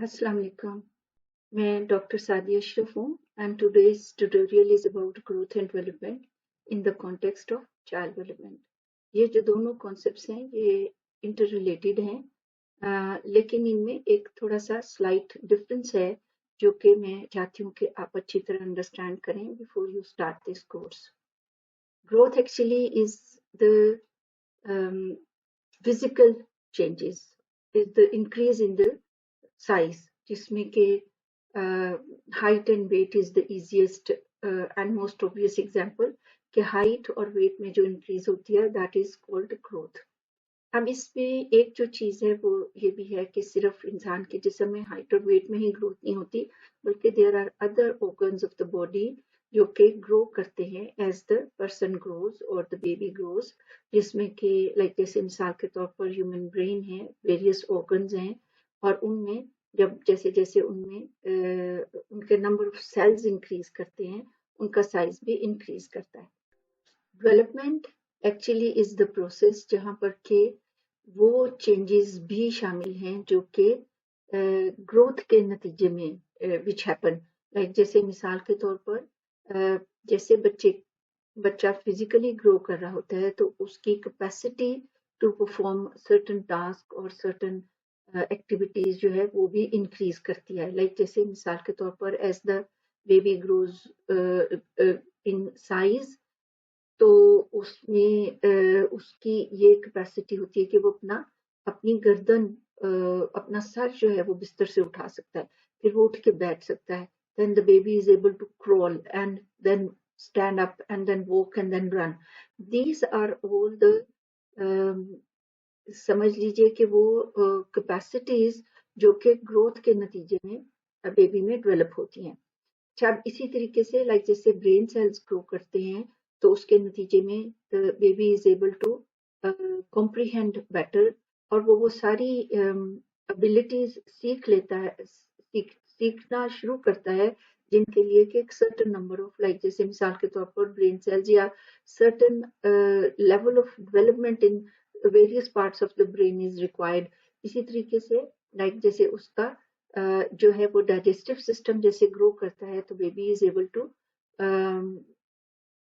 अस्सलाम वालेकुम। मैं डॉक्टर सादिया अशरफ हूँ and today's tutorial is about growth and development in the context of child development। ये जो दोनों कॉन्सेप्ट्स हैं ये इंटर रिलेटेड हैं, लेकिन इनमें एक थोड़ा सा स्लाइट डिफरेंस है जो कि मैं चाहती हूँ कि आप अच्छी तरह अंडरस्टैंड करें before you start this course. Growth actually is the physical changes, is the increase in the size, जिसमें के height and weight is the easiest and most obvious example कि height और weight में जो increase होती है that is called growth। अब इसमें एक जो चीज है वो ये भी है कि सिर्फ इंसान के जिस्म में हाइट और वेट में ही ग्रोथ नहीं होती, बल्कि there are other organs of the body जो कि ग्रो करते हैं एज द पर्सन ग्रोज और द बेबी ग्रोज, जिसमें कि लाइक जैसे मिसाल के तौर पर ह्यूमन ब्रेन है, वेरियस ऑर्गन्स हैं और उनमें जब जैसे जैसे उनमें उनके नंबर ऑफ सेल्स इंक्रीज करते हैं उनका साइज भी इंक्रीज करता है। Development actually is the process जहाँ पर के वो चेंजेस भी शामिल हैं जो कि ग्रोथ के नतीजे में विच हैपन, लाइक जैसे मिसाल के तौर पर जैसे बच्चा फिजिकली ग्रो कर रहा होता है तो उसकी capacity to perform certain task और सर्टन एक्टिविटीज जो है वो भी इंक्रीज करती है। लाइक जैसे मिसाल के तौर पर as the baby grows in size तो उसमें उसकी ये कैपेसिटी होती है कि वो अपनी गर्दन अपना सर जो है वो बिस्तर से उठा सकता है, फिर वो उठ के बैठ सकता है। then the baby is able to crawl and then stand up and then walk and then run। these are all the समझ लीजिए कि वो कैपेसिटीज जो कि ग्रोथ के नतीजे में बेबी में डेवलप होती हैं। अच्छा, अब इसी तरीके से लाइक जैसे ब्रेन सेल्स ग्रो करते हैं तो उसके नतीजे में baby is able to comprehend better और वो सारी एबिलिटीज सीख लेता है, सीखना शुरू करता है जिनके लिए कि एक सर्टन नंबर ऑफ लाइक जैसे मिसाल के तौर पर ब्रेन सेल्स या certain level of development in various parts of the brain is required. इसी तरीके से लाइक जैसे उसका जो है वो डाइजेस्टिव सिस्टम जैसे ग्रो करता है तो baby is able to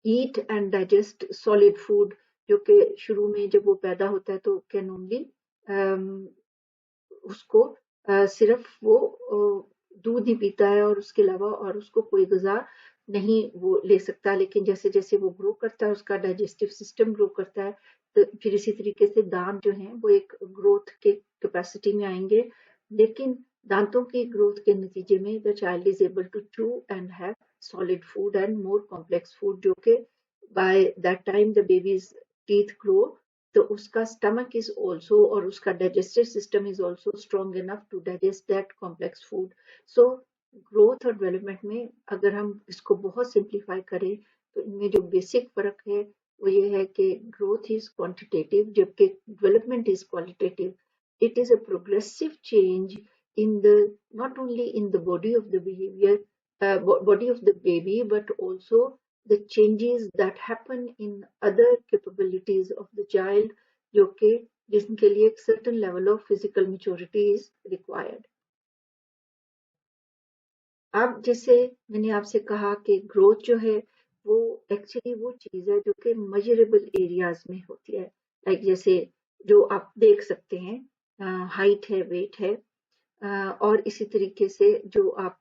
eat and digest solid food, जो कि शुरू में जब वो पैदा होता है तो कैन ओनली उसको सिर्फ वो दूध ही पीता है और उसके अलावा और उसको कोई ग़िज़ा नहीं वो ले सकता। लेकिन जैसे जैसे वो ग्रो करता है उसका डाइजेस्टिव सिस्टम ग्रो करता है तो फिर इसी तरीके से दांत जो हैं वो एक ग्रोथ के कैपेसिटी में आएंगे, लेकिन दांतों की ग्रोथ के नतीजे में the child is able to chew and have solid food and more complex food, जो कि by that time the baby's teeth grow तो उसका स्टमक इज ऑल्सो और उसका digestive system is also strong enough to digest that complex food. So growth और development में अगर हम इसको बहुत सिंप्लीफाई करें तो इनमें जो बेसिक फर्क है वो ये है कि ग्रोथ इज क्वांटिटेटिव जबकि development is qualitative. It is a progressive change in the not only in the body of the behavior body of the baby but also the changes that happen in other capabilities of the child जो कि जिनके लिए एक certain level of physical maturity is required। अब जैसे मैंने आपसे कहा कि ग्रोथ जो है वो एक्चुअली वो चीज है जो कि मेजरेबल एरियाज में होती है, लाइक जैसे जो आप देख सकते हैं हाइट है, वेट है, और इसी तरीके से जो आप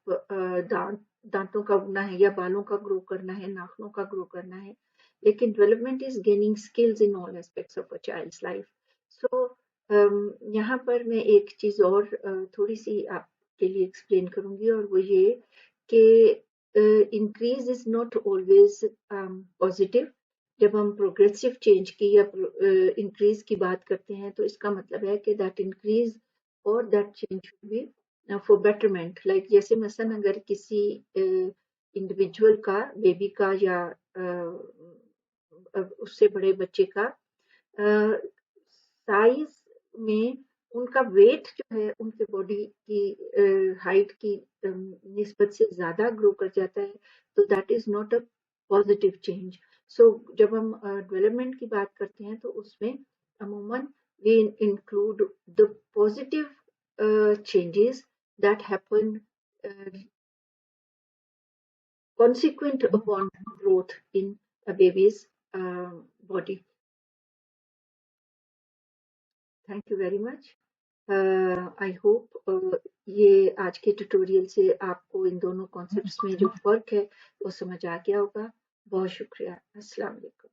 दांतों का उगना है या बालों का ग्रो करना है, नाखूनों का ग्रो करना है, लेकिन development is gaining skills in all aspects of a child's life. So यहाँ पर मैं एक चीज और थोड़ी सी आपके लिए एक्सप्लेन करूंगी और वो ये कि increase is not always positive. जब हम प्रोग्रेसिव चेंज की या इंक्रीज की बात करते हैं तो इसका मतलब है कि दैट इंक्रीज और that change should be for betterment. Like जैसे मसलन अगर किसी इंडिविजुअल का, बेबी का या उससे बड़े बच्चे का साइज में उनका वेट जो है उनके बॉडी की हाइट की निस्बत से ज्यादा ग्रो कर जाता है तो that is not a positive change. So जब हम डेवलपमेंट की बात करते हैं तो उसमें अमूमन we include the positive changes that happen consequent upon growth in a baby's body. Thank you very much. I hope ये आज के ट्यूटोरियल से आपको इन दोनों कॉन्सेप्ट्स में जो फर्क है वो समझ आ गया होगा. बहुत शुक्रिया. अस्सलाम वालेकुम.